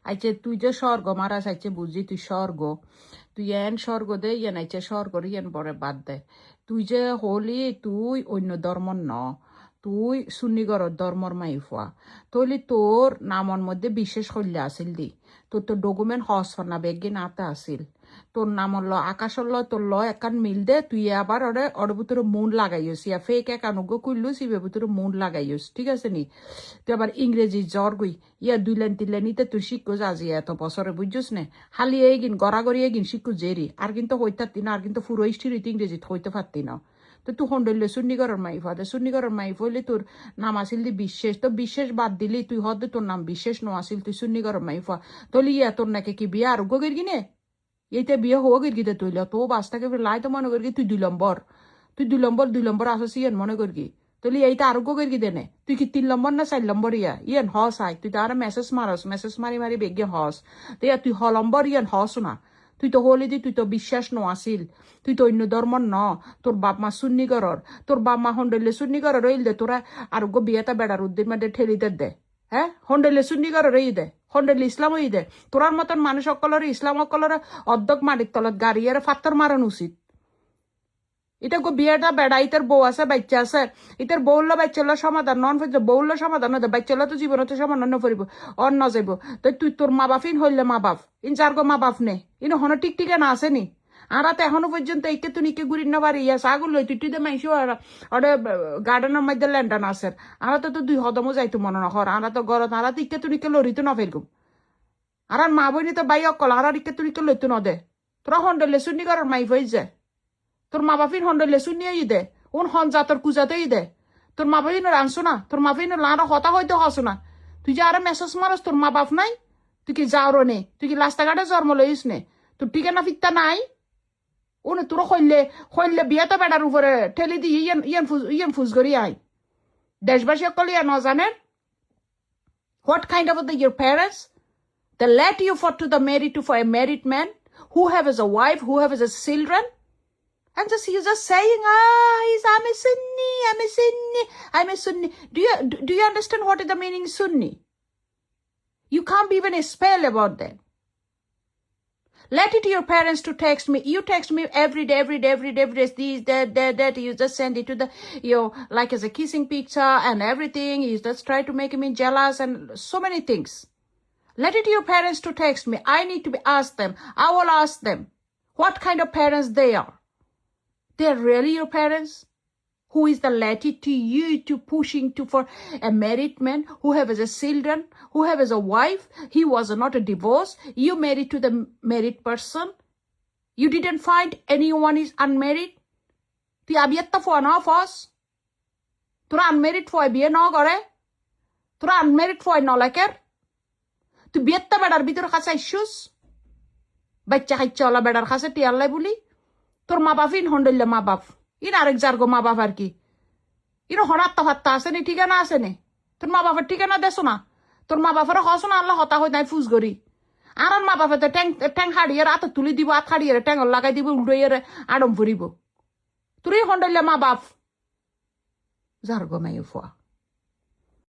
আইছে তুই যে স্বর্গ মারাস আইছে বুঝি তুই স্বর্গ তুই এন স্বর্গ দে ইয়েন আইছে স্বর্গ ইয়েন পরে বাদ দে তুই যে হলি তুই অন্য ধর্মর ন তুই সুন্নিগড় ধর্মর মাইফুয়া তৈলি তোর নামর মধ্যে বিশেষ হল্যা আসিল দি তোর ডকুমেন্ট হস না বেগে নাতে আসিল তোর নামর ল আকাশর ল তোর ল একান মিল দে তুই আবার ওর ভিতরে মুন লাগাইস ইয়া ফেক একানুগ কইলু সিবে ভিতরে মুন লাগাইস ঠিক আছে নি তুই আবার ইংরেজি জ্বর গই ইয়া দুই লাইন তিন লাইন ইতে তুই শিখো আজি এত বছরে বুঝছিস নে খালি এইগিন গড়াগড়ি এগিন শিখু জেরি আর কিন্তু হইতাতি না আর কিন্তু পুরো হিস্ট্রিতে ইংরেজিত হইতে পারতি না তো তুই হন্ডলে সুন্নিগরের মাইফ হতে সুন্নিগরের মাইফ হইলে তোর নাম আসিল দি বিশ্বাস তো বিশ্বাস বাদ দিলি তুই হদে তোর নাম বিশ্বাস ন আসিল তুই সুন্নিগরের মাইফ তলি ইয়া তোর নাকি কি বিয়ে আর গগের গিনে এইটা বিয়ে হোক গিতে তুইল তো বাসটাকে লাই তো মনে করি তুই 2 নম্বর আসো ইয়ান মনে করি তলি এইটা আর গগের গিতে নে তুই কি 3 নম্বর না 4 নম্বর ইয়ান হস আই তুই তার মেসেজ মারি মারি বেগে হস তো ইয়া তুই নম্বর ইয়ান হস না তুই তো হলি দি তুই তো বিশ্বাস ন আসিল তুই তো অন্য ধর্মর ন তোর বাপ মা সুন্নিগরর তোর বাপ মা হন্ডলে সুন্নিগরর রইল দে তোরা আর বিয়েটা বেড়ার উদ্দিন মাঝে ঠেলিতে দে হ্যাঁ হন্ডলে সুন্নিগরর এই দে হন্ডলে ইসলাম ওই দে তোরার মতন মানুষ সকলের ইসলাম সকলের অর্ধক মাটির তলত গাড়িয়ে ফাত্তর মারান উচিত এটা বিয়েটা বেড়া ইতার বউ আছে বাচ্চা আছে ইতার বউল্য বাচ্চাল্য সমাধান নন ফের বউল্য সমাধান নয় বাচ্চাল্য তো জীবনত সমাধান নফরিব অন্য যাইব তো তুই তোর মা বাপ ইন হইলে মা বাপ ইন যার গো মা বাপ নে ইন হন টিকটিকে না আসেনি আর এখনো পর্যন্ত এইকে তুই নিকে গুড়ি না বাড়ি ইয়াস আগুন লই তুই দে মাইসো ওরে গার্ডেনের মধ্যে ল্যান্ডান আসের আর তো দুই হদমও যাইতো মনে না হর আর তো গরত আর তো ইকে তুই নিকে লড়িতো না ফেরগুম আর মা বইনি তো বাই অকল আর ইকে তুই নিকে লইতো না দে তোরা হন্ডলে শুনি করার মাই হয়ে যায় তোর মা বাপিন হন্ডলে শুনিয়ে দে ওন হন যা তোর কুজাতেই দে তোর মা বাপিন আনছো না তোর মা বাপিন লাড়া হতা হইতে হসো না তুই যে আরে মেসেজ মারস তোর মা বাপ নাই তুই কি যাও নে তুই কি রাস্তাঘাটে জন্ম লইস নে তোর ঠিকানা ফিরতা নাই ওনে তোর হইলে বিয়াতে বেড়ার উপরে ঠেলি দি ইয়ান ফুজ করি আই দেশবাসী সকল ইয়া ন জানেন what kind of your parents they let you for a married man who have as a wife who have as a children and you're just saying I'm a Sunni do you understand what is the meaning Sunni you can't even spell about that. Let it to your parents to text me. You text me every day, this, that. You just send it to the, like as a kissing picture and everything. You just try to make me jealous and so many things. Let it to your parents to text me. I need to ask them. I will ask them what kind of parents they are. They are really your parents? Who is the letty to you to pushing to for a married man who have as a children, who have as a wife, he was not a divorce, you married to the married person, you didn't find anyone is unmarried, tu abietta for na fos, tura unmarried for biye na gore, tura unmarried for no laker, tu bietta bedar bitor khasa issues, baccha khaichola bedar khasa ti Allah buli, তোর মা বাপ in হন্ডলে মা বাপ in আরেক যার্গো মা বাপ আর কি in হনাত্তা ফাত্তা আছে নি ঠিকানা আছে নে তোর মা বাপের ঠিকানা দেছো না তোর মা বাপের হস না আল্লাহ হতা হই নাই ফুজ করি আর মা বাপে তো ট্যাং হাড়িয়ে আত তুলি দিব আত হাড়িয়ে ট্যাং লাগাই দিব উল্টোইয়ে আডম ফুরিব তোরই হন্ডলে মা বাপ যার্গো মাই ফুয়া